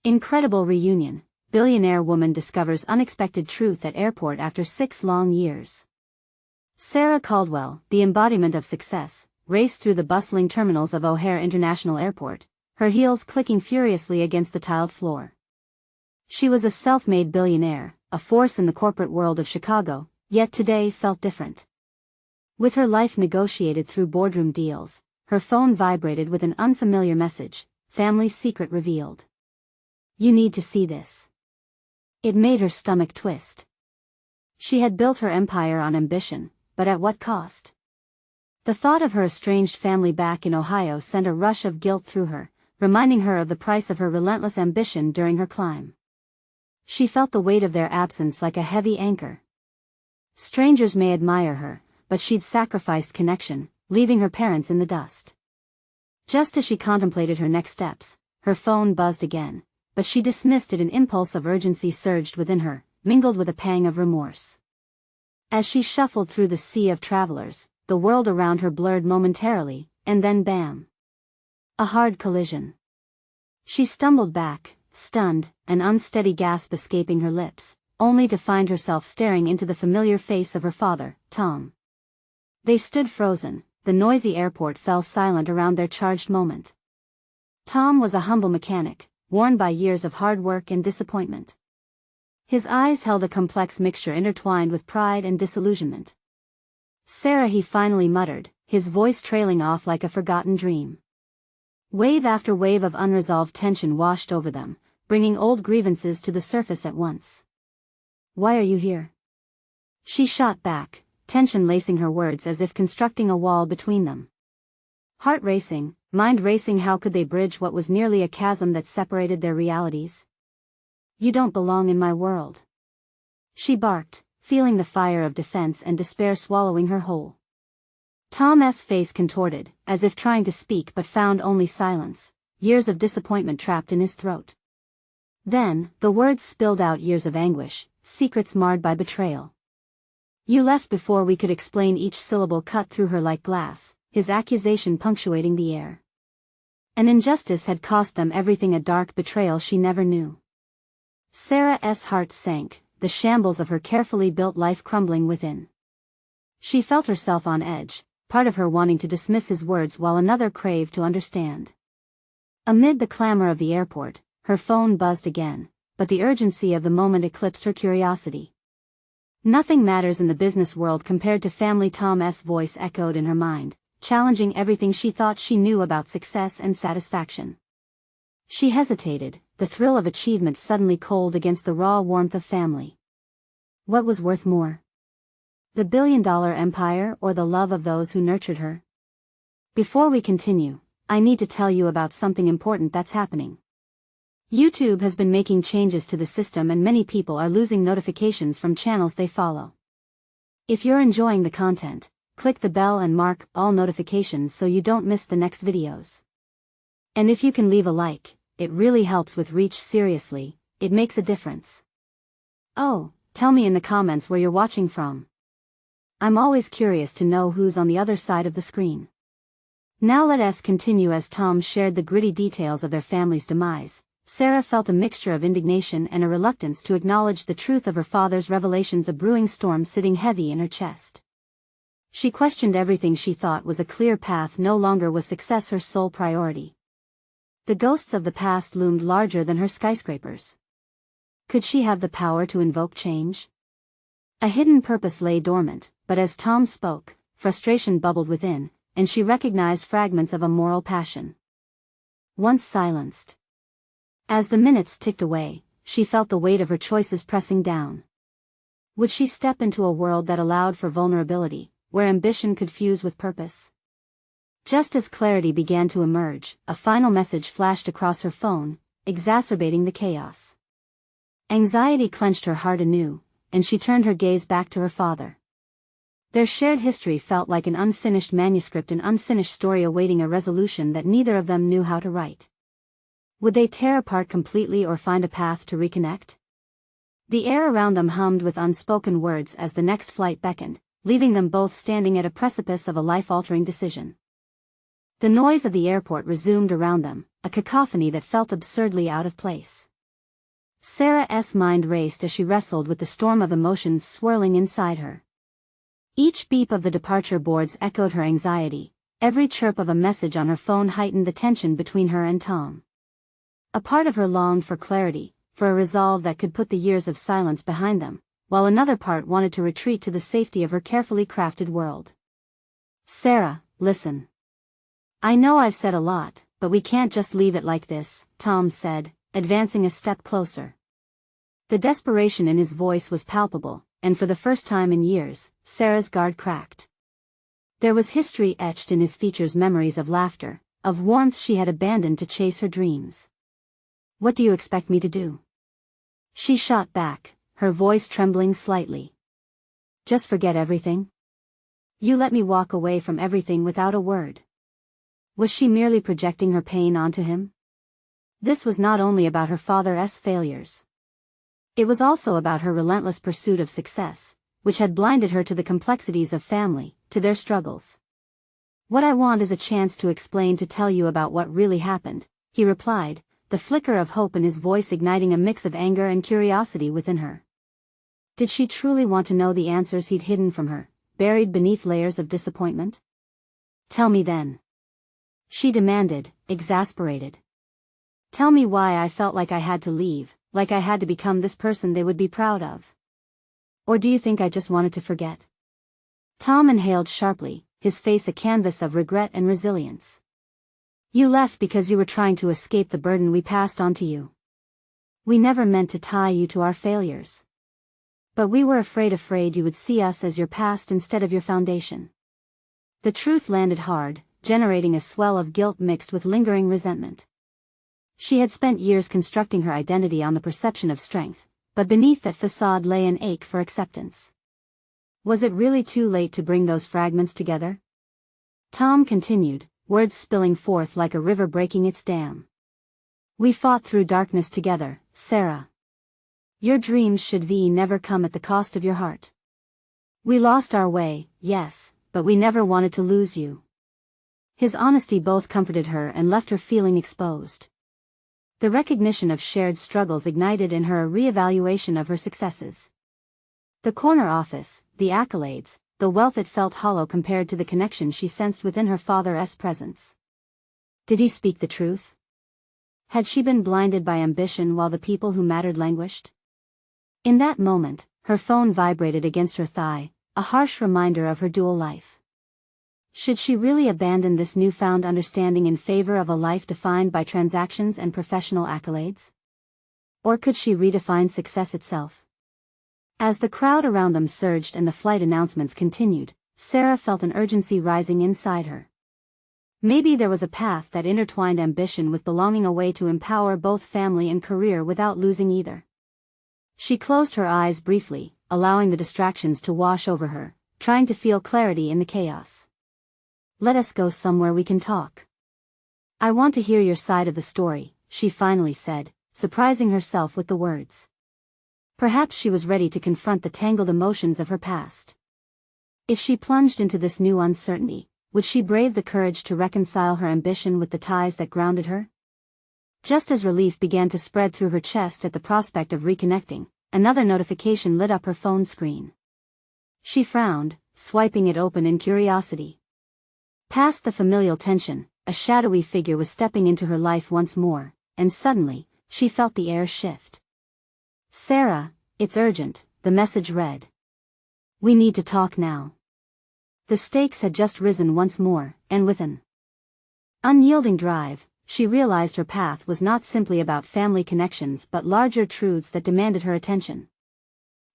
Incredible reunion. Billionaire woman discovers unexpected truth at airport after 6 long years. Sarah Caldwell, the embodiment of success, raced through the bustling terminals of O'Hare International Airport, her heels clicking furiously against the tiled floor. She was a self-made billionaire, a force in the corporate world of Chicago, yet today felt different. With her life negotiated through boardroom deals, her phone vibrated with an unfamiliar message, family secret revealed. "You need to see this." It made her stomach twist. She had built her empire on ambition, but at what cost? The thought of her estranged family back in Ohio sent a rush of guilt through her, reminding her of the price of her relentless ambition during her climb. She felt the weight of their absence like a heavy anchor. Strangers may admire her, but she'd sacrificed connection, leaving her parents in the dust. Just as she contemplated her next steps, her phone buzzed again, but she dismissed it. An impulse of urgency surged within her, mingled with a pang of remorse. As she shuffled through the sea of travelers, the world around her blurred momentarily, and then bam! A hard collision. She stumbled back, stunned, an unsteady gasp escaping her lips, only to find herself staring into the familiar face of her father, Tom. They stood frozen, the noisy airport fell silent around their charged moment. Tom was a humble mechanic, worn by years of hard work and disappointment. His eyes held a complex mixture intertwined with pride and disillusionment. "Sarah," he finally muttered, his voice trailing off like a forgotten dream. Wave after wave of unresolved tension washed over them, bringing old grievances to the surface at once. "Why are you here?" She shot back, tension lacing her words as if constructing a wall between them. Heart racing, mind racing. How could they bridge what was nearly a chasm that separated their realities? "You don't belong in my world," she barked, feeling the fire of defense and despair swallowing her whole. Tom's face contorted, as if trying to speak but found only silence, years of disappointment trapped in his throat. Then, the words spilled out, years of anguish, secrets marred by betrayal. "You left before we could explain." Each syllable cut through her like glass, his accusation punctuating the air. An injustice had cost them everything, a dark betrayal she never knew. Sarah's heart sank, the shambles of her carefully built life crumbling within. She felt herself on edge, part of her wanting to dismiss his words while another craved to understand. Amid the clamor of the airport, her phone buzzed again, but the urgency of the moment eclipsed her curiosity. "Nothing matters in the business world compared to family." Tom's voice echoed in her mind, challenging everything she thought she knew about success and satisfaction. She hesitated, the thrill of achievement suddenly cold against the raw warmth of family. What was worth more? The billion-dollar empire or the love of those who nurtured her? Before we continue, I need to tell you about something important that's happening. YouTube has been making changes to the system and many people are losing notifications from channels they follow. If you're enjoying the content, click the bell and mark all notifications so you don't miss the next videos. And if you can leave a like, it really helps with reach. Seriously, it makes a difference. Oh, tell me in the comments where you're watching from. I'm always curious to know who's on the other side of the screen. Now let us continue. As Tom shared the gritty details of their family's demise, Sarah felt a mixture of indignation and a reluctance to acknowledge the truth of her father's revelations, a brewing storm sitting heavy in her chest. She questioned everything she thought was a clear path. No longer was success her sole priority. The ghosts of the past loomed larger than her skyscrapers. Could she have the power to invoke change? A hidden purpose lay dormant, but as Tom spoke, frustration bubbled within, and she recognized fragments of a moral passion. Once silenced. As the minutes ticked away, she felt the weight of her choices pressing down. Would she step into a world that allowed for vulnerability, where ambition could fuse with purpose? Just as clarity began to emerge, a final message flashed across her phone, exacerbating the chaos. Anxiety clenched her heart anew, and she turned her gaze back to her father. Their shared history felt like an unfinished manuscript, an unfinished story awaiting a resolution that neither of them knew how to write. Would they tear apart completely or find a path to reconnect? The air around them hummed with unspoken words as the next flight beckoned, leaving them both standing at a precipice of a life-altering decision. The noise of the airport resumed around them, a cacophony that felt absurdly out of place. Sarah's mind raced as she wrestled with the storm of emotions swirling inside her. Each beep of the departure boards echoed her anxiety. Every chirp of a message on her phone heightened the tension between her and Tom. A part of her longed for clarity, for a resolve that could put the years of silence behind them, while another part wanted to retreat to the safety of her carefully crafted world. Sarah, listen. I know I've said a lot, but we can't just leave it like this, Tom said, advancing a step closer. The desperation in his voice was palpable, and for the first time in years, Sarah's guard cracked. There was history etched in his features, memories of laughter, of warmth she had abandoned to chase her dreams. What do you expect me to do? She shot back, her voice trembling slightly. Just forget everything? You let me walk away from everything without a word. Was she merely projecting her pain onto him? This was not only about her father's failures. It was also about her relentless pursuit of success, which had blinded her to the complexities of family, to their struggles. What I want is a chance to explain, to tell you about what really happened, he replied, the flicker of hope in his voice igniting a mix of anger and curiosity within her. Did she truly want to know the answers he'd hidden from her, buried beneath layers of disappointment? Tell me then. She demanded, exasperated. Tell me why I felt like I had to leave, like I had to become this person they would be proud of. Or do you think I just wanted to forget? Tom inhaled sharply, his face a canvas of regret and resilience. You left because you were trying to escape the burden we passed on to you. We never meant to tie you to our failures. But we were afraid you would see us as your past instead of your foundation. The truth landed hard, generating a swell of guilt mixed with lingering resentment. She had spent years constructing her identity on the perception of strength, but beneath that facade lay an ache for acceptance. Was it really too late to bring those fragments together? Tom continued, words spilling forth like a river breaking its dam. We fought through darkness together, Sarah. Your dreams should never come at the cost of your heart. We lost our way, yes, but we never wanted to lose you. His honesty both comforted her and left her feeling exposed. The recognition of shared struggles ignited in her a re-evaluation of her successes. The corner office, the accolades, the wealth, it felt hollow compared to the connection she sensed within her father's presence. Did he speak the truth? Had she been blinded by ambition while the people who mattered languished? In that moment, her phone vibrated against her thigh, a harsh reminder of her dual life. Should she really abandon this newfound understanding in favor of a life defined by transactions and professional accolades? Or could she redefine success itself? As the crowd around them surged and the flight announcements continued, Sarah felt an urgency rising inside her. Maybe there was a path that intertwined ambition with belonging, a way to empower both family and career without losing either. She closed her eyes briefly, allowing the distractions to wash over her, trying to feel clarity in the chaos. Let us go somewhere we can talk. I want to hear your side of the story, she finally said, surprising herself with the words. Perhaps she was ready to confront the tangled emotions of her past. If she plunged into this new uncertainty, would she brave the courage to reconcile her ambition with the ties that grounded her? Just as relief began to spread through her chest at the prospect of reconnecting, another notification lit up her phone screen. She frowned, swiping it open in curiosity. Past the familial tension, a shadowy figure was stepping into her life once more, and suddenly, she felt the air shift. Sarah, it's urgent, the message read. We need to talk now. The stakes had just risen once more, and with an unyielding drive, she realized her path was not simply about family connections but larger truths that demanded her attention.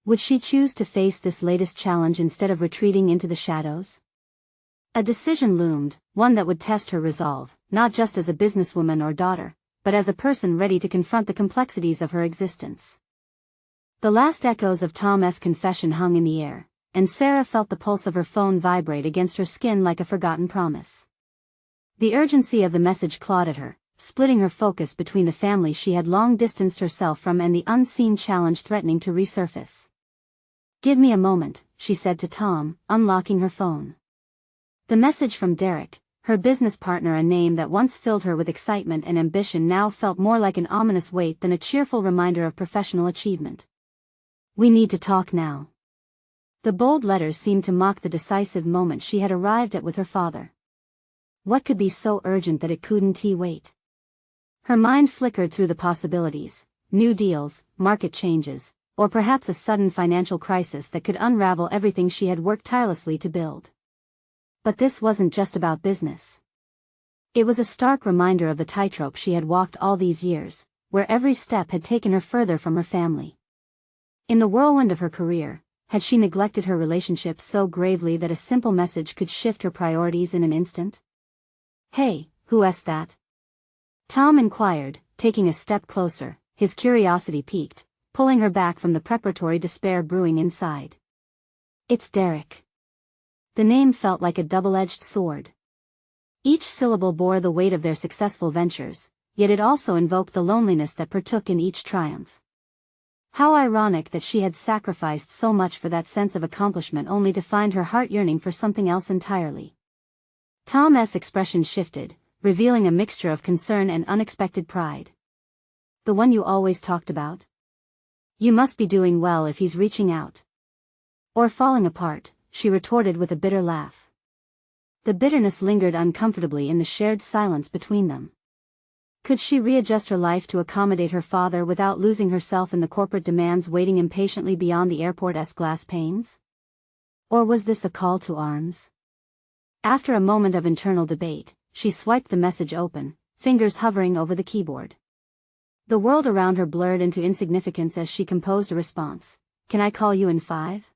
Would she choose to face this latest challenge instead of retreating into the shadows? A decision loomed, one that would test her resolve, not just as a businesswoman or daughter, but as a person ready to confront the complexities of her existence. The last echoes of Tom's confession hung in the air, and Sarah felt the pulse of her phone vibrate against her skin like a forgotten promise. The urgency of the message clawed at her, splitting her focus between the family she had long distanced herself from and the unseen challenge threatening to resurface. Give me a moment, she said to Tom, unlocking her phone. The message from Derek, Her business partner, a name that once filled her with excitement and ambition, now felt more like an ominous weight than a cheerful reminder of professional achievement. "We need to talk now." The bold letters seemed to mock the decisive moment she had arrived at with her father. What could be so urgent that it couldn't wait? Her mind flickered through the possibilities: new deals, market changes, or perhaps a sudden financial crisis that could unravel everything she had worked tirelessly to build. But this wasn't just about business. It was a stark reminder of the tightrope she had walked all these years, where every step had taken her further from her family. In the whirlwind of her career, had she neglected her relationships so gravely that a simple message could shift her priorities in an instant? "Hey, who asked that?" Tom inquired, taking a step closer, his curiosity piqued, pulling her back from the preparatory despair brewing inside. "It's Derek." The name felt like a double-edged sword. Each syllable bore the weight of their successful ventures, yet it also invoked the loneliness that partook in each triumph. How ironic that she had sacrificed so much for that sense of accomplishment only to find her heart yearning for something else entirely. Tom's expression shifted, revealing a mixture of concern and unexpected pride. "The one you always talked about? You must be doing well if he's reaching out." "Or falling apart," she retorted with a bitter laugh. The bitterness lingered uncomfortably in the shared silence between them. Could she readjust her life to accommodate her father without losing herself in the corporate demands waiting impatiently beyond the airport's glass panes? Or was this a call to arms? After a moment of internal debate, she swiped the message open, fingers hovering over the keyboard. The world around her blurred into insignificance as she composed a response. "Can I call you in 5?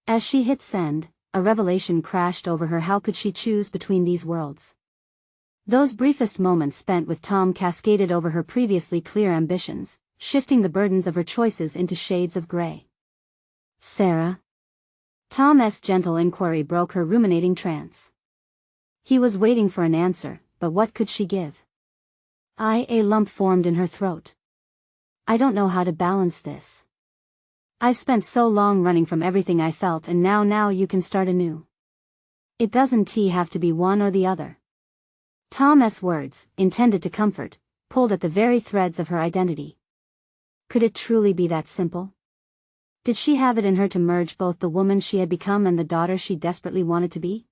As she hit send, a revelation crashed over her. How could she choose between these worlds? Those briefest moments spent with Tom cascaded over her previously clear ambitions, shifting the burdens of her choices into shades of gray. "Sarah?" Tom's gentle inquiry broke her ruminating trance. He was waiting for an answer, but what could she give? A lump formed in her throat. "I don't know how to balance this. I've spent so long running from everything I felt, and now you can start anew. It doesn't have to be one or the other." Tom's words, intended to comfort, pulled at the very threads of her identity. Could it truly be that simple? Did she have it in her to merge both the woman she had become and the daughter she desperately wanted to be?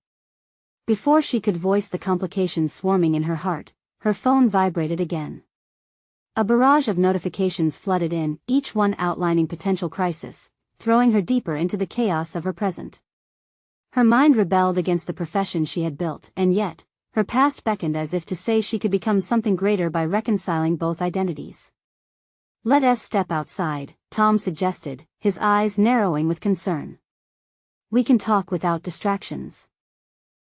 Before she could voice the complications swarming in her heart, her phone vibrated again. A barrage of notifications flooded in, each one outlining potential crisis, throwing her deeper into the chaos of her present. Her mind rebelled against the profession she had built, and yet, her past beckoned as if to say she could become something greater by reconciling both identities. "Let us step outside," Tom suggested, his eyes narrowing with concern. "We can talk without distractions.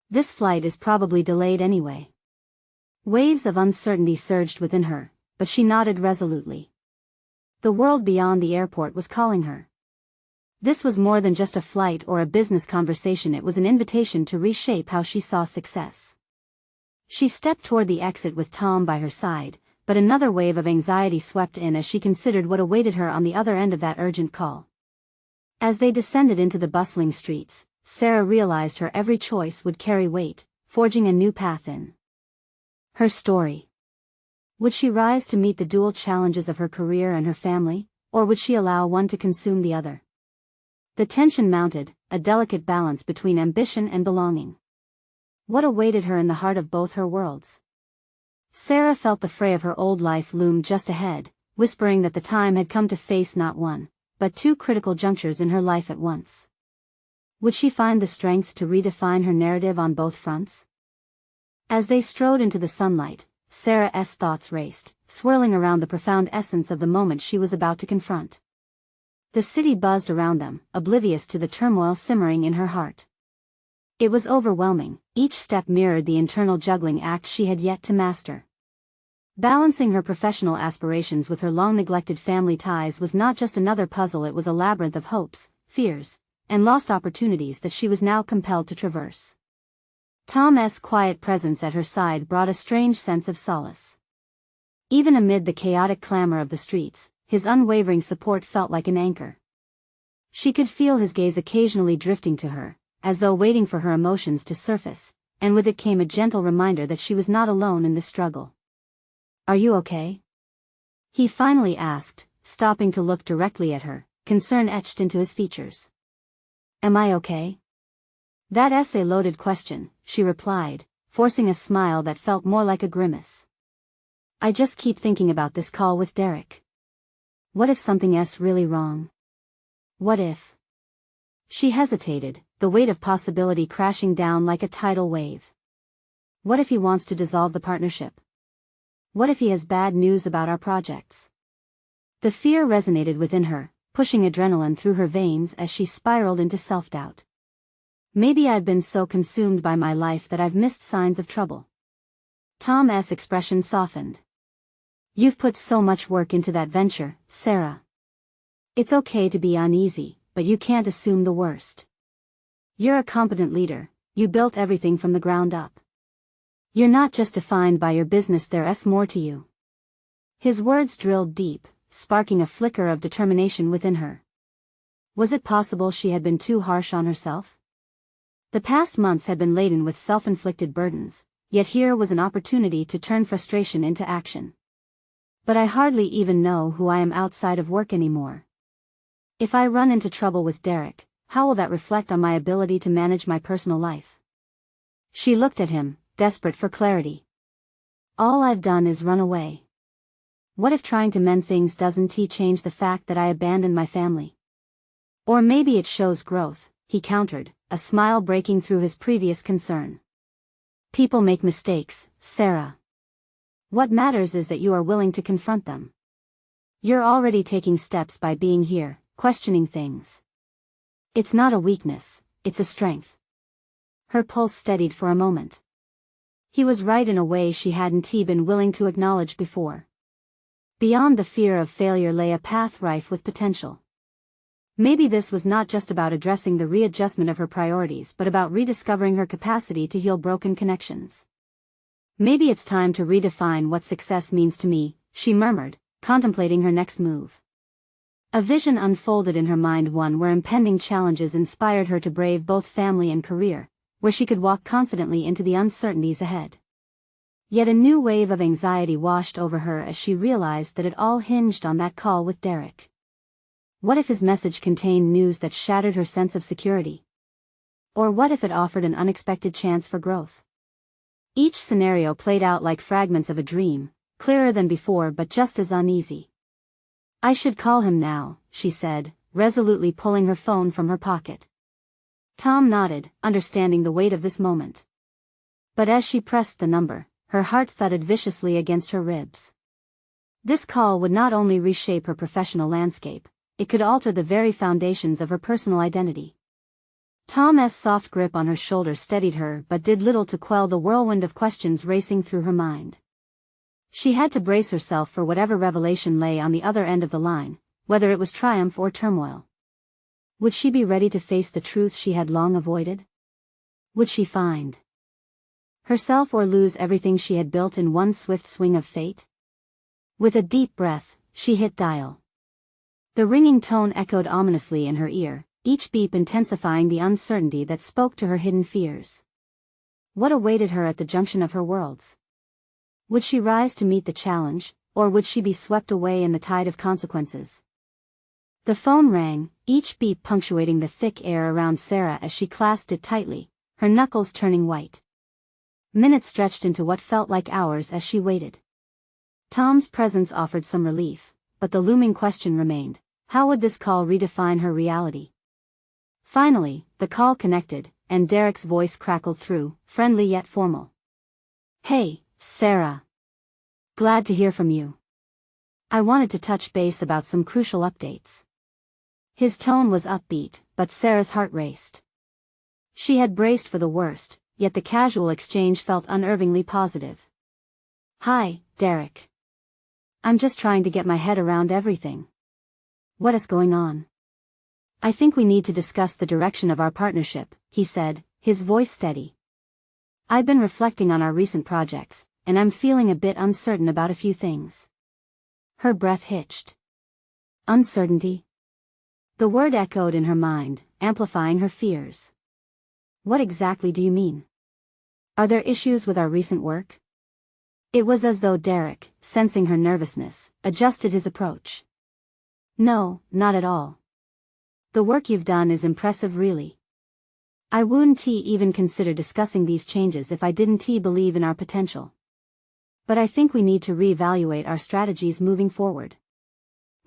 This flight is probably delayed anyway." Waves of uncertainty surged within her, but she nodded resolutely. The world beyond the airport was calling her. This was more than just a flight or a business conversation. It was an invitation to reshape how she saw success. She stepped toward the exit with Tom by her side, but another wave of anxiety swept in as she considered what awaited her on the other end of that urgent call. As they descended into the bustling streets, Sarah realized her every choice would carry weight, forging a new path in her story. Would she rise to meet the dual challenges of her career and her family, or would she allow one to consume the other? The tension mounted, a delicate balance between ambition and belonging. What awaited her in the heart of both her worlds? Sarah felt the fray of her old life loom just ahead, whispering that the time had come to face not one, but two critical junctures in her life at once. Would she find the strength to redefine her narrative on both fronts? As they strode into the sunlight, Sarah's thoughts raced, swirling around the profound essence of the moment she was about to confront. The city buzzed around them, oblivious to the turmoil simmering in her heart. It was overwhelming, each step mirrored the internal juggling act she had yet to master. Balancing her professional aspirations with her long-neglected family ties was not just another puzzle. It was a labyrinth of hopes, fears, and lost opportunities that she was now compelled to traverse. Tom's quiet presence at her side brought a strange sense of solace. Even amid the chaotic clamor of the streets, his unwavering support felt like an anchor. She could feel his gaze occasionally drifting to her, as though waiting for her emotions to surface, and with it came a gentle reminder that she was not alone in this struggle. "Are you okay?" he finally asked, stopping to look directly at her, concern etched into his features. "Am I okay?" "That essay-loaded question," she replied, forcing a smile that felt more like a grimace. "I just keep thinking about this call with Derek. What if something's really wrong? What if?" She hesitated, the weight of possibility crashing down like a tidal wave. "What if he wants to dissolve the partnership? What if he has bad news about our projects?" The fear resonated within her, pushing adrenaline through her veins as she spiraled into self-doubt. "Maybe I've been so consumed by my life that I've missed signs of trouble." Tom's expression softened. "You've put so much work into that venture, Sarah. It's okay to be uneasy, but you can't assume the worst. You're a competent leader, you built everything from the ground up. You're not just defined by your business, there's more to you." His words drilled deep, sparking a flicker of determination within her. Was it possible she had been too harsh on herself? The past months had been laden with self-inflicted burdens, yet here was an opportunity to turn frustration into action. "But I hardly even know who I am outside of work anymore. If I run into trouble with Derek, how will that reflect on my ability to manage my personal life?" She looked at him, desperate for clarity. "All I've done is run away. What if trying to mend things doesn't change the fact that I abandoned my family?" "Or maybe it shows growth," he countered, a smile breaking through his previous concern. "People make mistakes, Sarah. What matters is that you are willing to confront them. You're already taking steps by being here, questioning things. It's not a weakness, it's a strength." Her pulse steadied for a moment. He was right in a way she hadn't been willing to acknowledge before. Beyond the fear of failure lay a path rife with potential. Maybe this was not just about addressing the readjustment of her priorities but about rediscovering her capacity to heal broken connections. "Maybe it's time to redefine what success means to me," she murmured, contemplating her next move. A vision unfolded in her mind, one where impending challenges inspired her to brave both family and career, where she could walk confidently into the uncertainties ahead. Yet a new wave of anxiety washed over her as she realized that it all hinged on that call with Derek. What if his message contained news that shattered her sense of security? Or what if it offered an unexpected chance for growth? Each scenario played out like fragments of a dream, clearer than before but just as uneasy. "I should call him now," she said, resolutely pulling her phone from her pocket. Tom nodded, understanding the weight of this moment. But as she pressed the number, her heart thudded viciously against her ribs. This call would not only reshape her professional landscape, it could alter the very foundations of her personal identity. Tom's soft grip on her shoulder steadied her but did little to quell the whirlwind of questions racing through her mind. She had to brace herself for whatever revelation lay on the other end of the line, whether it was triumph or turmoil. Would she be ready to face the truth she had long avoided? Would she find herself or lose everything she had built in one swift swing of fate? With a deep breath, she hit dial. The ringing tone echoed ominously in her ear, each beep intensifying the uncertainty that spoke to her hidden fears. What awaited her at the junction of her worlds? Would she rise to meet the challenge, or would she be swept away in the tide of consequences? The phone rang, each beep punctuating the thick air around Sarah as she clasped it tightly, her knuckles turning white. Minutes stretched into what felt like hours as she waited. Tom's presence offered some relief, but the looming question remained: how would this call redefine her reality? Finally, the call connected, and Derek's voice crackled through, friendly yet formal. "Hey, Sarah. Glad to hear from you. I wanted to touch base about some crucial updates." His tone was upbeat, but Sarah's heart raced. She had braced for the worst, yet the casual exchange felt unnervingly positive. "Hi, Derek. I'm just trying to get my head around everything. What is going on?" "I think we need to discuss the direction of our partnership," he said, his voice steady. "I've been reflecting on our recent projects, and I'm feeling a bit uncertain about a few things." Her breath hitched. Uncertainty? The word echoed in her mind, amplifying her fears. "What exactly do you mean?" Are there issues with our recent work? It was as though Derek, sensing her nervousness, adjusted his approach. No, not at all. The work you've done is impressive really. I wouldn't even consider discussing these changes if I didn't believe in our potential. But I think we need to reevaluate our strategies moving forward.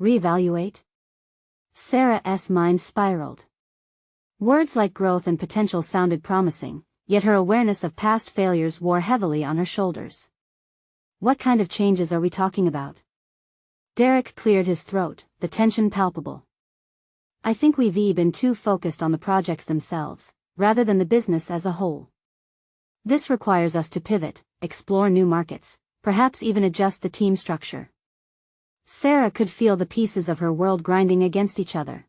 Reevaluate? Sarah's mind spiraled. Words like growth and potential sounded promising, yet her awareness of past failures wore heavily on her shoulders. What kind of changes are we talking about? Derek cleared his throat, the tension palpable. I think we've been too focused on the projects themselves, rather than the business as a whole. This requires us to pivot, explore new markets, perhaps even adjust the team structure. Sarah could feel the pieces of her world grinding against each other.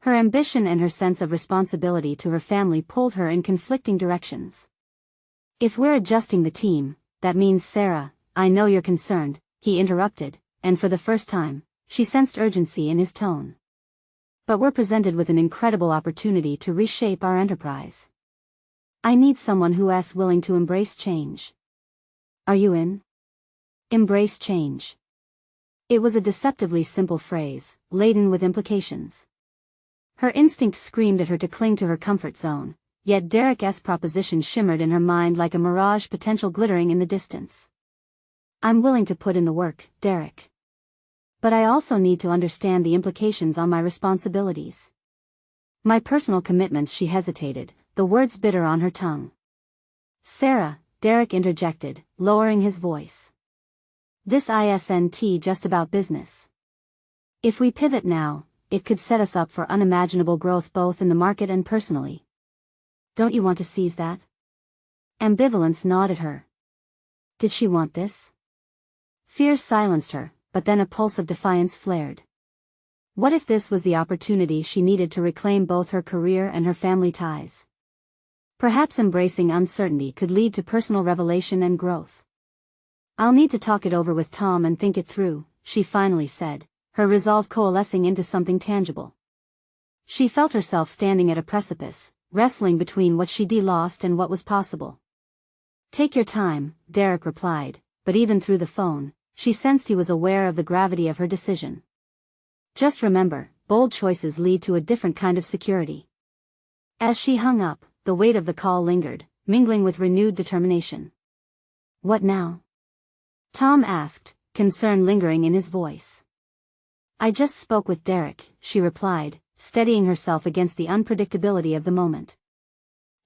Her ambition and her sense of responsibility to her family pulled her in conflicting directions. If we're adjusting the team, that means Sarah, I know you're concerned, he interrupted, and for the first time, she sensed urgency in his tone. But we're presented with an incredible opportunity to reshape our enterprise. I need someone who's willing to embrace change. Are you in? Embrace change. It was a deceptively simple phrase, laden with implications. Her instinct screamed at her to cling to her comfort zone, yet Derek's proposition shimmered in her mind like a mirage potential glittering in the distance. I'm willing to put in the work, Derek. But I also need to understand the implications on my responsibilities. My personal commitments. She hesitated, the words bitter on her tongue. Sarah, Derek interjected, lowering his voice. This isn't just about business. If we pivot now, it could set us up for unimaginable growth both in the market and personally. Don't you want to seize that? Ambivalence gnawed at her. Did she want this? Fear silenced her, but then a pulse of defiance flared. What if this was the opportunity she needed to reclaim both her career and her family ties? Perhaps embracing uncertainty could lead to personal revelation and growth. I'll need to talk it over with Tom and think it through, she finally said, her resolve coalescing into something tangible. She felt herself standing at a precipice, wrestling between what she'd lost and what was possible. Take your time, Derek replied, but even through the phone, she sensed he was aware of the gravity of her decision. Just remember, bold choices lead to a different kind of security. As she hung up, the weight of the call lingered, mingling with renewed determination. What now? Tom asked, concern lingering in his voice. I just spoke with Derek, she replied, steadying herself against the unpredictability of the moment.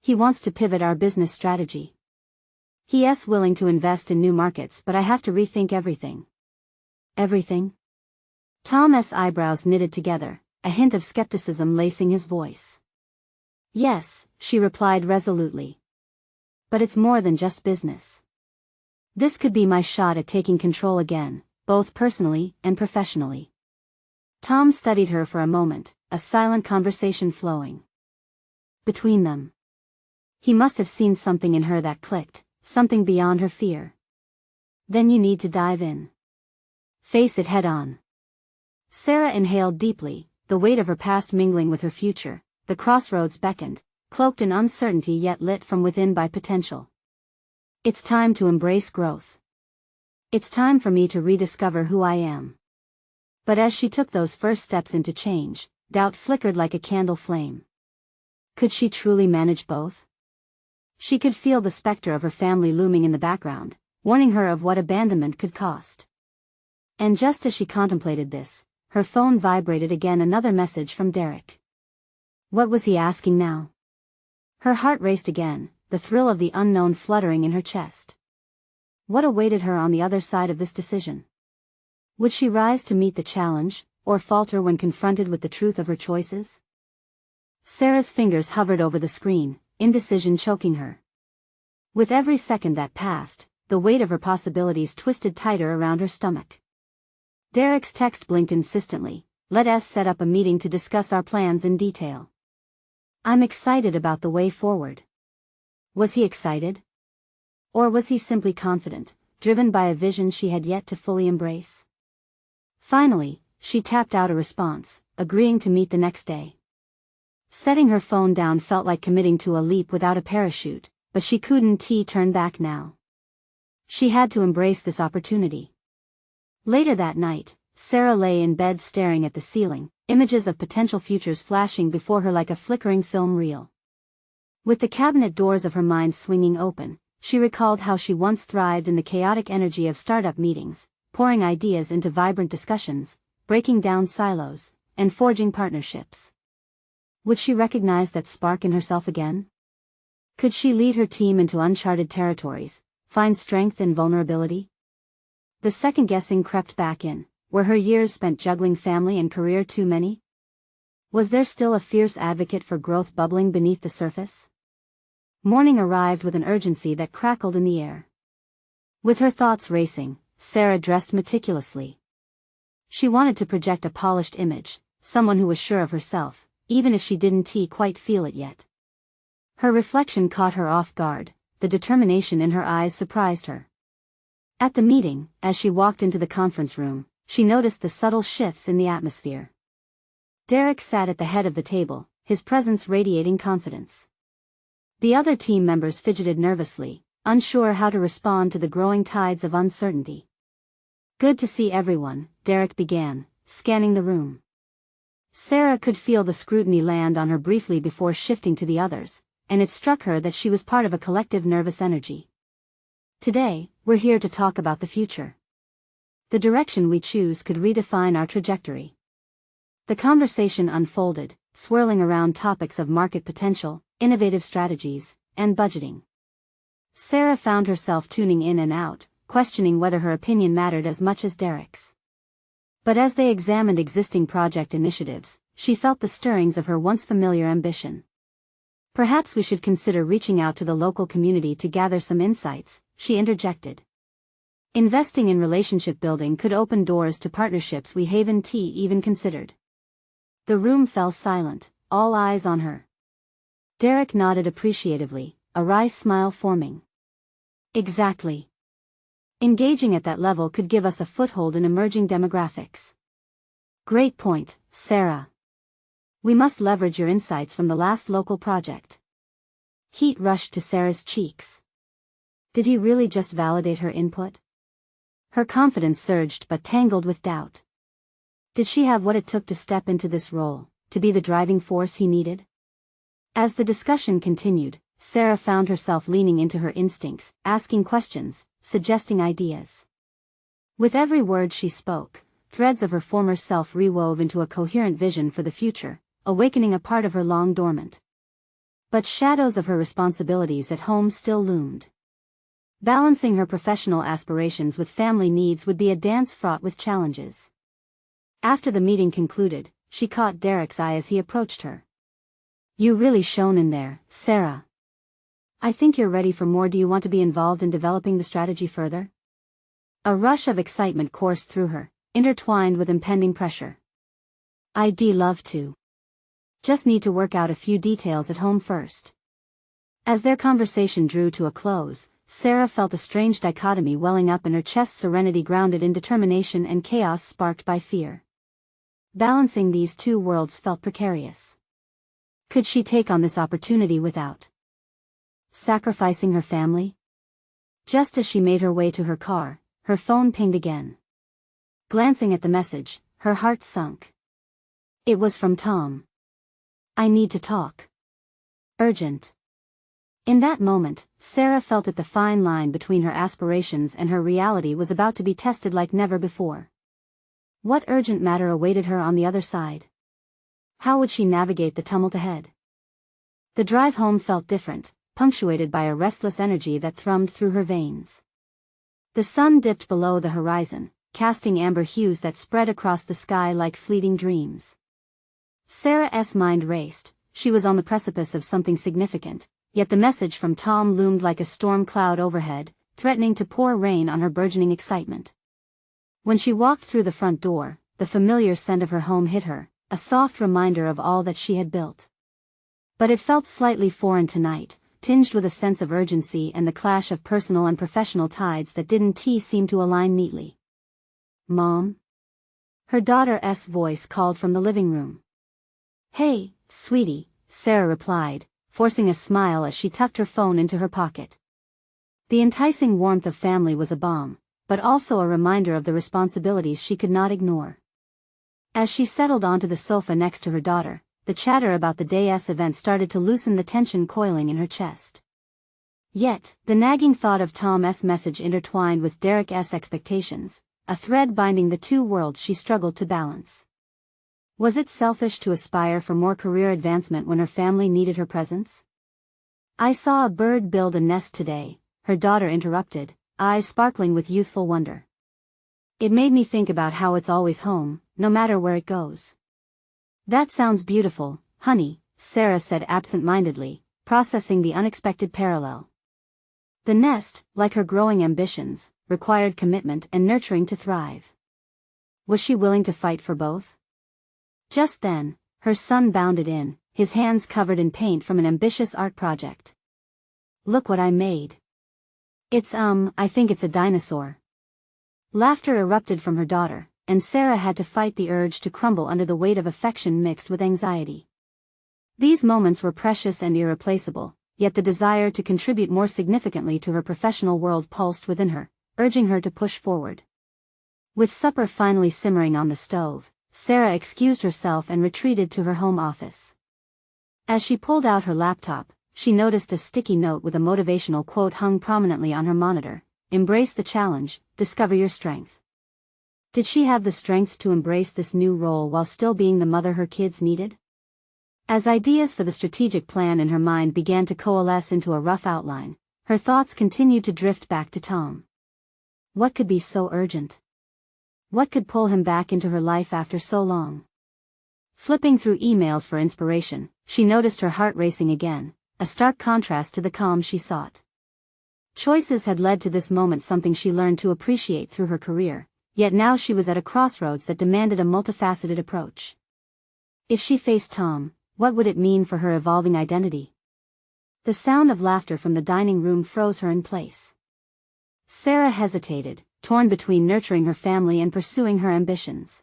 He wants to pivot our business strategy. He's willing to invest in new markets, but I have to rethink everything. Everything? Tom's eyebrows knitted together, a hint of skepticism lacing his voice. Yes, she replied resolutely. But it's more than just business. This could be my shot at taking control again, both personally and professionally. Tom studied her for a moment, a silent conversation flowing between them. He must have seen something in her that clicked, something beyond her fear. Then you need to dive in. Face it head on. Sarah inhaled deeply, the weight of her past mingling with her future. The crossroads beckoned, cloaked in uncertainty yet lit from within by potential. It's time to embrace growth. It's time for me to rediscover who I am. But as she took those first steps into change, doubt flickered like a candle flame. Could she truly manage both? She could feel the specter of her family looming in the background, warning her of what abandonment could cost. And just as she contemplated this, her phone vibrated again, another message from Derek. What was he asking now? Her heart raced again, the thrill of the unknown fluttering in her chest. What awaited her on the other side of this decision? Would she rise to meet the challenge, or falter when confronted with the truth of her choices? Sarah's fingers hovered over the screen, indecision choking her. With every second that passed, the weight of her possibilities twisted tighter around her stomach. Derek's text blinked insistently. Let us set up a meeting to discuss our plans in detail. I'm excited about the way forward. Was he excited? Or was he simply confident, driven by a vision she had yet to fully embrace? Finally, she tapped out a response, agreeing to meet the next day. Setting her phone down felt like committing to a leap without a parachute, but she couldn't turn back now. She had to embrace this opportunity. Later that night, Sarah lay in bed staring at the ceiling, images of potential futures flashing before her like a flickering film reel. With the cabinet doors of her mind swinging open, she recalled how she once thrived in the chaotic energy of startup meetings, pouring ideas into vibrant discussions, breaking down silos, and forging partnerships. Would she recognize that spark in herself again? Could she lead her team into uncharted territories, find strength in vulnerability? The second-guessing crept back in. Were her years spent juggling family and career too many? Was there still a fierce advocate for growth bubbling beneath the surface? Morning arrived with an urgency that crackled in the air. With her thoughts racing, Sarah dressed meticulously. She wanted to project a polished image, someone who was sure of herself, even if she didn't quite feel it yet. Her reflection caught her off guard, the determination in her eyes surprised her. At the meeting, as she walked into the conference room, she noticed the subtle shifts in the atmosphere. Derek sat at the head of the table, his presence radiating confidence. The other team members fidgeted nervously, unsure how to respond to the growing tides of uncertainty. "Good to see everyone," Derek began, scanning the room. Sarah could feel the scrutiny land on her briefly before shifting to the others, and it struck her that she was part of a collective nervous energy. "Today, we're here to talk about the future. The direction we choose could redefine our trajectory." The conversation unfolded, swirling around topics of market potential, innovative strategies, and budgeting. Sarah found herself tuning in and out, questioning whether her opinion mattered as much as Derek's. But as they examined existing project initiatives, she felt the stirrings of her once familiar ambition. "Perhaps we should consider reaching out to the local community to gather some insights," she interjected. "Investing in relationship building could open doors to partnerships we haven't even considered." The room fell silent, all eyes on her. Derek nodded appreciatively, a wry smile forming. "Exactly. Engaging at that level could give us a foothold in emerging demographics." "Great point, Sarah. We must leverage your insights from the last local project." Heat rushed to Sarah's cheeks. Did he really just validate her input? Her confidence surged but tangled with doubt. Did she have what it took to step into this role, to be the driving force he needed? As the discussion continued, Sarah found herself leaning into her instincts, asking questions, suggesting ideas. With every word she spoke, threads of her former self rewove into a coherent vision for the future, awakening a part of her long dormant. But shadows of her responsibilities at home still loomed. Balancing her professional aspirations with family needs would be a dance fraught with challenges. After the meeting concluded, she caught Derek's eye as he approached her. "You really shone in there, Sarah. I think you're ready for more. Do you want to be involved in developing the strategy further?" A rush of excitement coursed through her, intertwined with impending pressure. "I'd love to. Just need to work out a few details at home first." As their conversation drew to a close, Sarah felt a strange dichotomy welling up in her chest, serenity grounded in determination and chaos sparked by fear. Balancing these two worlds felt precarious. Could she take on this opportunity without sacrificing her family? Just as she made her way to her car, her phone pinged again. Glancing at the message, her heart sunk. It was from Tom. "I need to talk. Urgent." In that moment, Sarah felt that the fine line between her aspirations and her reality was about to be tested like never before. What urgent matter awaited her on the other side? How would she navigate the tumult ahead? The drive home felt different, punctuated by a restless energy that thrummed through her veins. The sun dipped below the horizon, casting amber hues that spread across the sky like fleeting dreams. Sarah's mind raced. She was on the precipice of something significant. Yet the message from Tom loomed like a storm cloud overhead, threatening to pour rain on her burgeoning excitement. When she walked through the front door, the familiar scent of her home hit her, a soft reminder of all that she had built. But it felt slightly foreign tonight, tinged with a sense of urgency and the clash of personal and professional tides that didn't seem to align neatly. "Mom?" Her daughter's voice called from the living room. "Hey, sweetie," Sarah replied, forcing a smile as she tucked her phone into her pocket. The enticing warmth of family was a balm, but also a reminder of the responsibilities she could not ignore. As she settled onto the sofa next to her daughter, the chatter about the day's event started to loosen the tension coiling in her chest. Yet, the nagging thought of Tom's message intertwined with Derek's expectations, a thread binding the two worlds she struggled to balance. Was it selfish to aspire for more career advancement when her family needed her presence? "I saw a bird build a nest today," her daughter interrupted, eyes sparkling with youthful wonder. "It made me think about how it's always home, no matter where it goes." "That sounds beautiful, honey," Sarah said absent-mindedly, processing the unexpected parallel. The nest, like her growing ambitions, required commitment and nurturing to thrive. Was she willing to fight for both? Just then, her son bounded in, his hands covered in paint from an ambitious art project. "Look what I made. I think it's a dinosaur." Laughter erupted from her daughter, and Sarah had to fight the urge to crumble under the weight of affection mixed with anxiety. These moments were precious and irreplaceable, yet the desire to contribute more significantly to her professional world pulsed within her, urging her to push forward. With supper finally simmering on the stove, Sarah excused herself and retreated to her home office. As she pulled out her laptop, she noticed a sticky note with a motivational quote hung prominently on her monitor: "Embrace the challenge, discover your strength." Did she have the strength to embrace this new role while still being the mother her kids needed? As ideas for the strategic plan in her mind began to coalesce into a rough outline, her thoughts continued to drift back to Tom. What could be so urgent? What could pull him back into her life after so long? Flipping through emails for inspiration, she noticed her heart racing again, a stark contrast to the calm she sought. Choices had led to this moment, something she learned to appreciate through her career, yet now she was at a crossroads that demanded a multifaceted approach. If she faced Tom, what would it mean for her evolving identity? The sound of laughter from the dining room froze her in place. Sarah hesitated, torn between nurturing her family and pursuing her ambitions.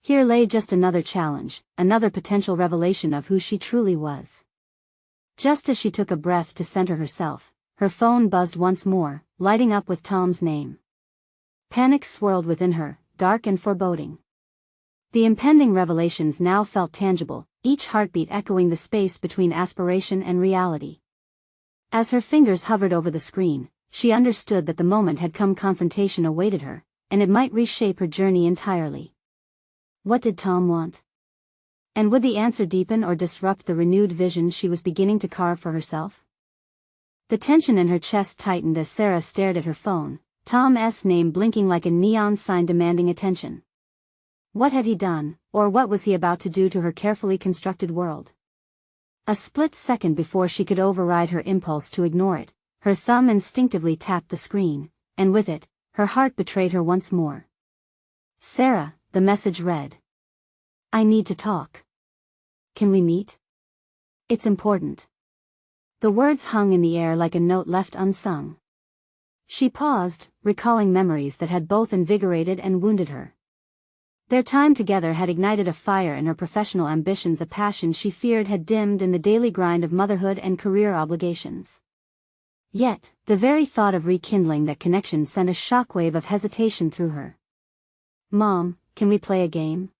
Here lay just another challenge, another potential revelation of who she truly was. Just as she took a breath to center herself, her phone buzzed once more, lighting up with Tom's name. Panic swirled within her, dark and foreboding. The impending revelations now felt tangible, each heartbeat echoing the space between aspiration and reality. As her fingers hovered over the screen, she understood that the moment had come. Confrontation awaited her, and it might reshape her journey entirely. What did Tom want? And would the answer deepen or disrupt the renewed vision she was beginning to carve for herself? The tension in her chest tightened as Sarah stared at her phone, Tom's name blinking like a neon sign demanding attention. What had he done, or what was he about to do to her carefully constructed world? A split second before she could override her impulse to ignore it, her thumb instinctively tapped the screen, and with it, her heart betrayed her once more. "Sarah," the message read. "I need to talk. Can we meet? It's important." The words hung in the air like a note left unsung. She paused, recalling memories that had both invigorated and wounded her. Their time together had ignited a fire in her professional ambitions, a passion she feared had dimmed in the daily grind of motherhood and career obligations. Yet, the very thought of rekindling that connection sent a shockwave of hesitation through her. "Mom, can we play a game?"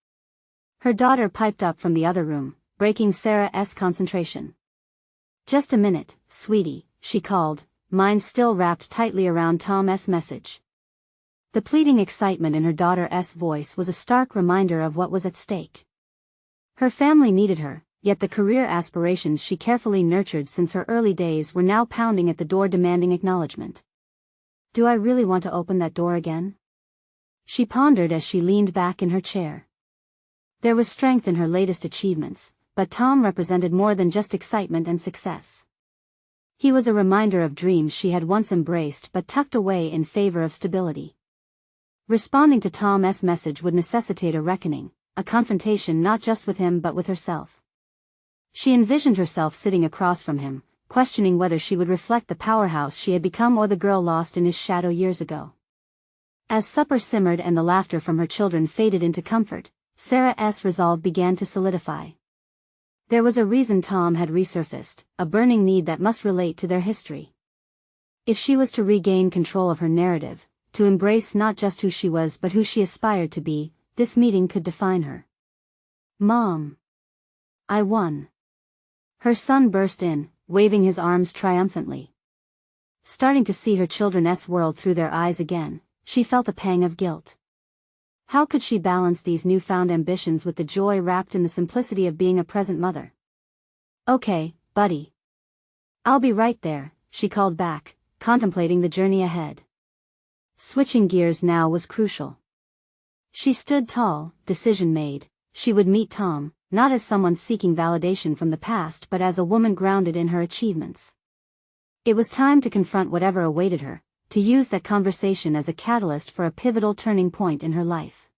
Her daughter piped up from the other room, breaking Sarah's concentration. "Just a minute, sweetie," she called, mind still wrapped tightly around Tom's message. The pleading excitement in her daughter's voice was a stark reminder of what was at stake. Her family needed her, yet the career aspirations she carefully nurtured since her early days were now pounding at the door, demanding acknowledgement. "Do I really want to open that door again?" she pondered as she leaned back in her chair. There was strength in her latest achievements, but Tom represented more than just excitement and success. He was a reminder of dreams she had once embraced but tucked away in favor of stability. Responding to Tom's message would necessitate a reckoning, a confrontation not just with him but with herself. She envisioned herself sitting across from him, questioning whether she would reflect the powerhouse she had become or the girl lost in his shadow years ago. As supper simmered and the laughter from her children faded into comfort, Sarah's resolve began to solidify. There was a reason Tom had resurfaced, a burning need that must relate to their history. If she was to regain control of her narrative, to embrace not just who she was but who she aspired to be, this meeting could define her. "Mom. I won." Her son burst in, waving his arms triumphantly. Starting to see her children's world through their eyes again, she felt a pang of guilt. How could she balance these newfound ambitions with the joy wrapped in the simplicity of being a present mother? "Okay, buddy. I'll be right there," she called back, contemplating the journey ahead. Switching gears now was crucial. She stood tall, decision made. She would meet Tom, not as someone seeking validation from the past but as a woman grounded in her achievements. It was time to confront whatever awaited her, to use that conversation as a catalyst for a pivotal turning point in her life.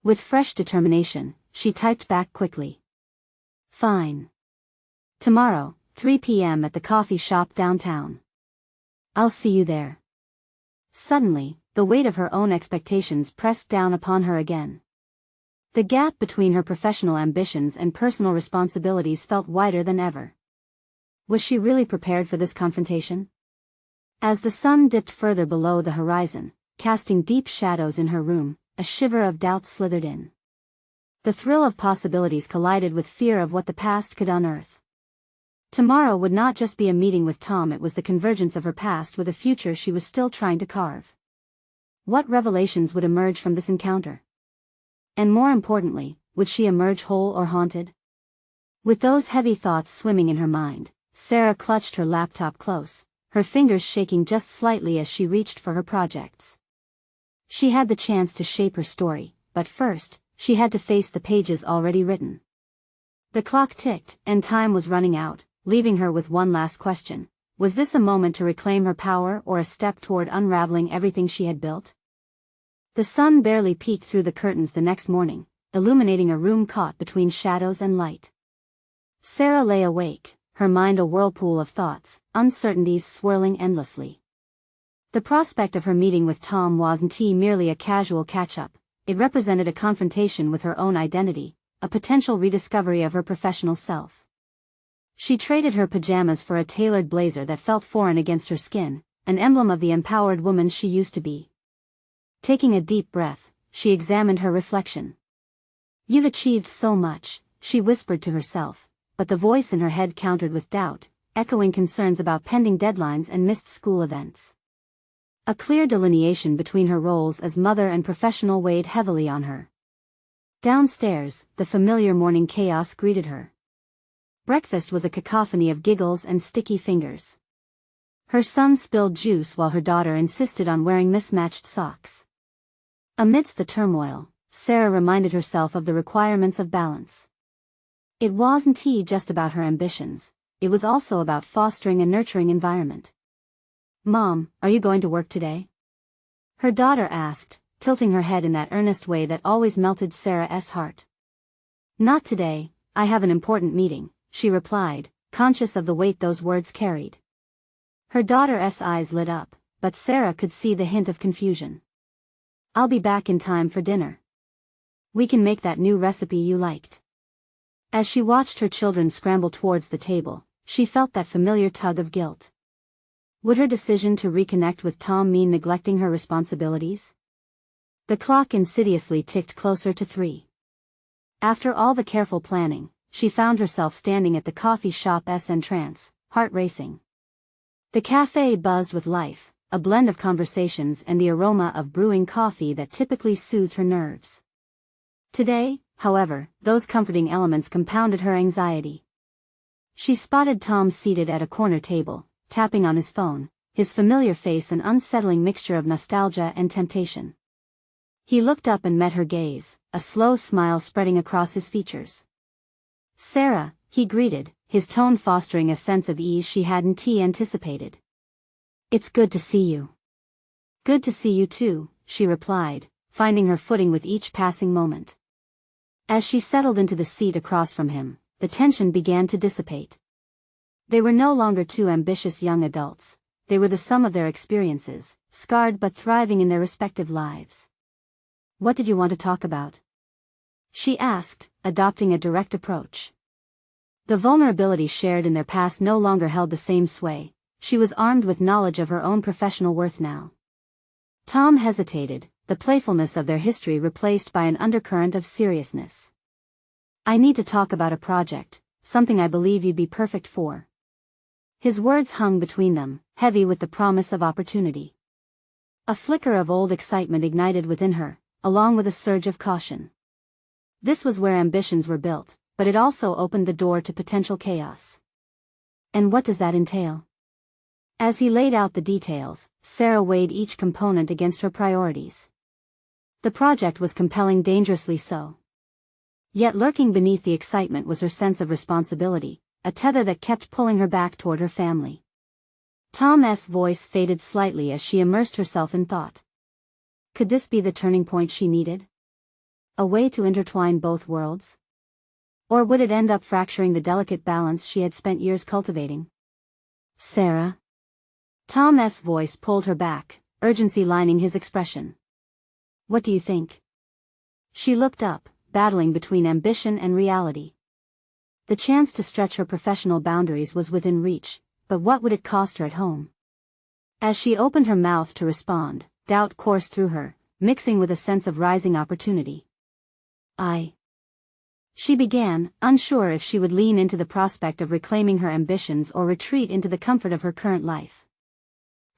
With fresh determination, she typed back quickly. "Fine. Tomorrow, 3 p.m. at the coffee shop downtown. I'll see you there." Suddenly, the weight of her own expectations pressed down upon her again. The gap between her professional ambitions and personal responsibilities felt wider than ever. Was she really prepared for this confrontation? As the sun dipped further below the horizon, casting deep shadows in her room, a shiver of doubt slithered in. The thrill of possibilities collided with fear of what the past could unearth. Tomorrow would not just be a meeting with Tom, it was the convergence of her past with a future she was still trying to carve. What revelations would emerge from this encounter? And more importantly, would she emerge whole or haunted? With those heavy thoughts swimming in her mind, Sarah clutched her laptop close, her fingers shaking just slightly as she reached for her projects. She had the chance to shape her story, but first, she had to face the pages already written. The clock ticked, and time was running out, leaving her with one last question. Was this a moment to reclaim her power or a step toward unraveling everything she had built? The sun barely peeked through the curtains the next morning, illuminating a room caught between shadows and light. Sarah lay awake, her mind a whirlpool of thoughts, uncertainties swirling endlessly. The prospect of her meeting with Tom wasn't merely a casual catch-up, it represented a confrontation with her own identity, a potential rediscovery of her professional self. She traded her pajamas for a tailored blazer that felt foreign against her skin, an emblem of the empowered woman she used to be. Taking a deep breath, she examined her reflection. "You've achieved so much," she whispered to herself, but the voice in her head countered with doubt, echoing concerns about pending deadlines and missed school events. A clear delineation between her roles as mother and professional weighed heavily on her. Downstairs, the familiar morning chaos greeted her. Breakfast was a cacophony of giggles and sticky fingers. Her son spilled juice while her daughter insisted on wearing mismatched socks. Amidst the turmoil, Sarah reminded herself of the requirements of balance. It wasn't just about her ambitions, it was also about fostering a nurturing environment. "Mom, are you going to work today?" her daughter asked, tilting her head in that earnest way that always melted Sarah's heart. "Not today, I have an important meeting," she replied, conscious of the weight those words carried. Her daughter's eyes lit up, but Sarah could see the hint of confusion. "I'll be back in time for dinner. We can make that new recipe you liked." As she watched her children scramble towards the table, she felt that familiar tug of guilt. Would her decision to reconnect with Tom mean neglecting her responsibilities? The clock insidiously ticked closer to 3. After all the careful planning, she found herself standing at the coffee shop's entrance, heart racing. The cafe buzzed with life, a blend of conversations and the aroma of brewing coffee that typically soothed her nerves. Today, however, those comforting elements compounded her anxiety. She spotted Tom seated at a corner table, tapping on his phone, his familiar face an unsettling mixture of nostalgia and temptation. He looked up and met her gaze, a slow smile spreading across his features. "Sarah," he greeted, his tone fostering a sense of ease she hadn't anticipated. "It's good to see you." "Good to see you too," she replied, finding her footing with each passing moment. As she settled into the seat across from him, the tension began to dissipate. They were no longer two ambitious young adults, they were the sum of their experiences, scarred but thriving in their respective lives. "What did you want to talk about?" she asked, adopting a direct approach. The vulnerability shared in their past no longer held the same sway. She was armed with knowledge of her own professional worth now. Tom hesitated, the playfulness of their history replaced by an undercurrent of seriousness. "I need to talk about a project, something I believe you'd be perfect for." His words hung between them, heavy with the promise of opportunity. A flicker of old excitement ignited within her, along with a surge of caution. This was where ambitions were built, but it also opened the door to potential chaos. "And what does that entail?" As he laid out the details, Sarah weighed each component against her priorities. The project was compelling, dangerously so. Yet lurking beneath the excitement was her sense of responsibility, a tether that kept pulling her back toward her family. Tom's voice faded slightly as she immersed herself in thought. Could this be the turning point she needed? A way to intertwine both worlds? Or would it end up fracturing the delicate balance she had spent years cultivating? "Sarah?" Tom's voice pulled her back, urgency lining his expression. "What do you think?" She looked up, battling between ambition and reality. The chance to stretch her professional boundaries was within reach, but what would it cost her at home? As she opened her mouth to respond, doubt coursed through her, mixing with a sense of rising opportunity. She began, unsure if she would lean into the prospect of reclaiming her ambitions or retreat into the comfort of her current life.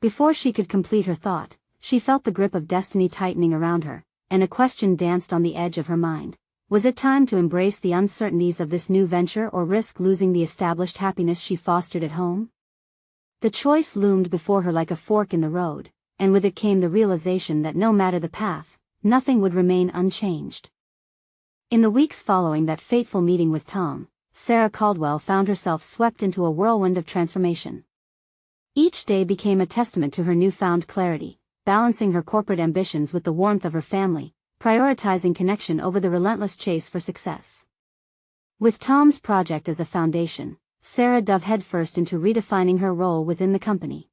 Before she could complete her thought, she felt the grip of destiny tightening around her, and a question danced on the edge of her mind. Was it time to embrace the uncertainties of this new venture or risk losing the established happiness she fostered at home? The choice loomed before her like a fork in the road, and with it came the realization that no matter the path, nothing would remain unchanged. In the weeks following that fateful meeting with Tom, Sarah Caldwell found herself swept into a whirlwind of transformation. Each day became a testament to her newfound clarity, balancing her corporate ambitions with the warmth of her family, prioritizing connection over the relentless chase for success. With Tom's project as a foundation, Sarah dove headfirst into redefining her role within the company.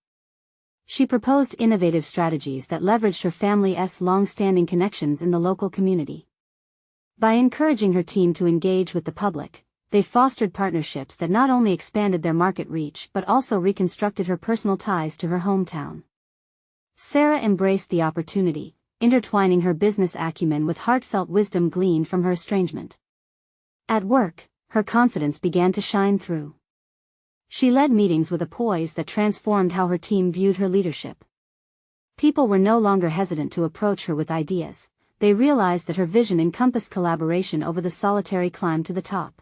She proposed innovative strategies that leveraged her family's long-standing connections in the local community. By encouraging her team to engage with the public, they fostered partnerships that not only expanded their market reach but also reconstructed her personal ties to her hometown. Sarah embraced the opportunity, intertwining her business acumen with heartfelt wisdom gleaned from her estrangement. At work, her confidence began to shine through. She led meetings with a poise that transformed how her team viewed her leadership. People were no longer hesitant to approach her with ideas. They realized that her vision encompassed collaboration over the solitary climb to the top.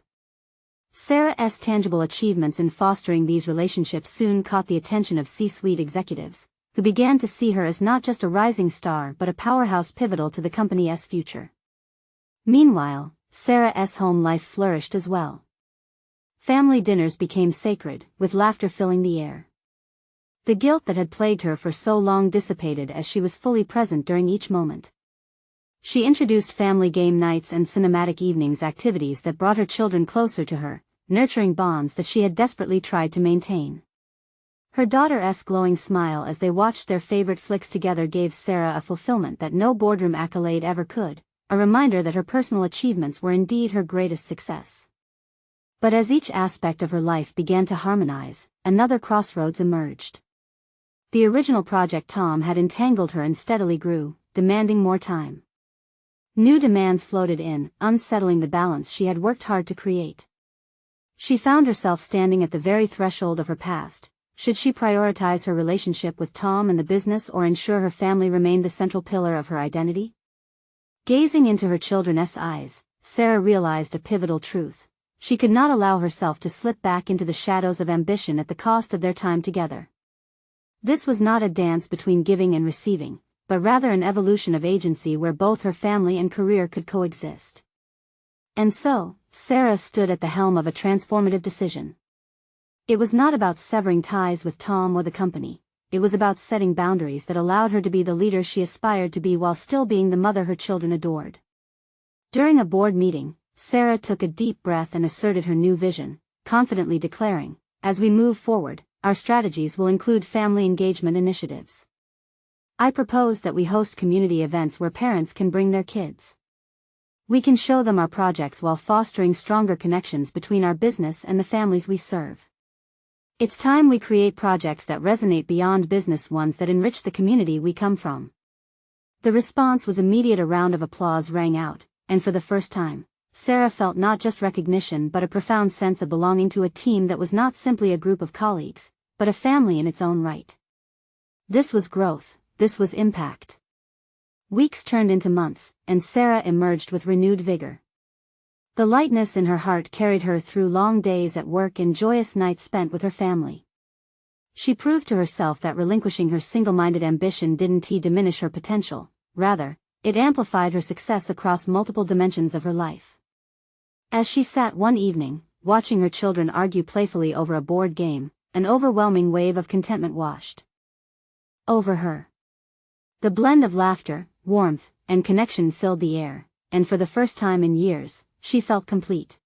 Sarah's tangible achievements in fostering these relationships soon caught the attention of C-suite executives, who began to see her as not just a rising star but a powerhouse pivotal to the company's future. Meanwhile, Sarah's home life flourished as well. Family dinners became sacred, with laughter filling the air. The guilt that had plagued her for so long dissipated as she was fully present during each moment. She introduced family game nights and cinematic evenings, activities that brought her children closer to her, nurturing bonds that she had desperately tried to maintain. Her daughter's glowing smile as they watched their favorite flicks together gave Sarah a fulfillment that no boardroom accolade ever could, a reminder that her personal achievements were indeed her greatest success. But as each aspect of her life began to harmonize, another crossroads emerged. The original project Tom had entangled her and steadily grew, demanding more time. New demands floated in, unsettling the balance she had worked hard to create. She found herself standing at the very threshold of her past. Should she prioritize her relationship with Tom and the business or ensure her family remained the central pillar of her identity? Gazing into her children's eyes, Sarah realized a pivotal truth. She could not allow herself to slip back into the shadows of ambition at the cost of their time together. This was not a dance between giving and receiving, but rather an evolution of agency where both her family and career could coexist. And so, Sarah stood at the helm of a transformative decision. It was not about severing ties with Tom or the company. It was about setting boundaries that allowed her to be the leader she aspired to be while still being the mother her children adored. During a board meeting, Sarah took a deep breath and asserted her new vision, confidently declaring, "As we move forward, our strategies will include family engagement initiatives. I propose that we host community events where parents can bring their kids. We can show them our projects while fostering stronger connections between our business and the families we serve. It's time we create projects that resonate beyond business, ones that enrich the community we come from. The response was immediate. A round of applause rang out, and for the first time, Sarah felt not just recognition but a profound sense of belonging to a team that was not simply a group of colleagues, but a family in its own right. This was growth, this was impact. Weeks turned into months, and Sarah emerged with renewed vigor. The lightness in her heart carried her through long days at work and joyous nights spent with her family. She proved to herself that relinquishing her single-minded ambition didn't diminish her potential, rather, it amplified her success across multiple dimensions of her life. As she sat one evening, watching her children argue playfully over a board game, an overwhelming wave of contentment washed over her. The blend of laughter, warmth, and connection filled the air, and for the first time in years, she felt complete.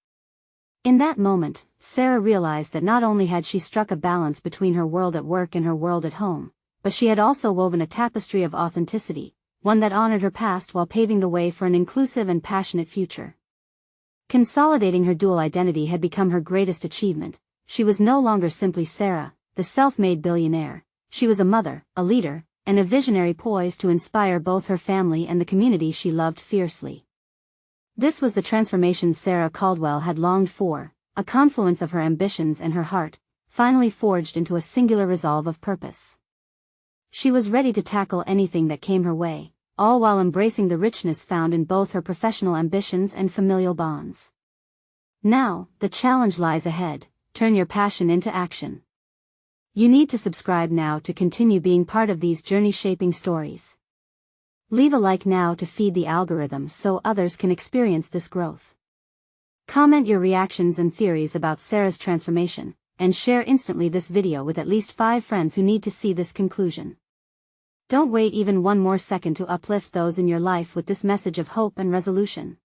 In that moment, Sarah realized that not only had she struck a balance between her world at work and her world at home, but she had also woven a tapestry of authenticity, one that honored her past while paving the way for an inclusive and passionate future. Consolidating her dual identity had become her greatest achievement. She was no longer simply Sarah, the self-made billionaire. She was a mother, a leader, and a visionary poised to inspire both her family and the community she loved fiercely. This was the transformation Sarah Caldwell had longed for, a confluence of her ambitions and her heart, finally forged into a singular resolve of purpose. She was ready to tackle anything that came her way, all while embracing the richness found in both her professional ambitions and familial bonds. Now, the challenge lies ahead: turn your passion into action. You need to subscribe now to continue being part of these journey-shaping stories. Leave a like now to feed the algorithm so others can experience this growth. Comment your reactions and theories about Sarah's transformation, and share instantly this video with at least 5 friends who need to see this conclusion. Don't wait even one more second to uplift those in your life with this message of hope and resolution.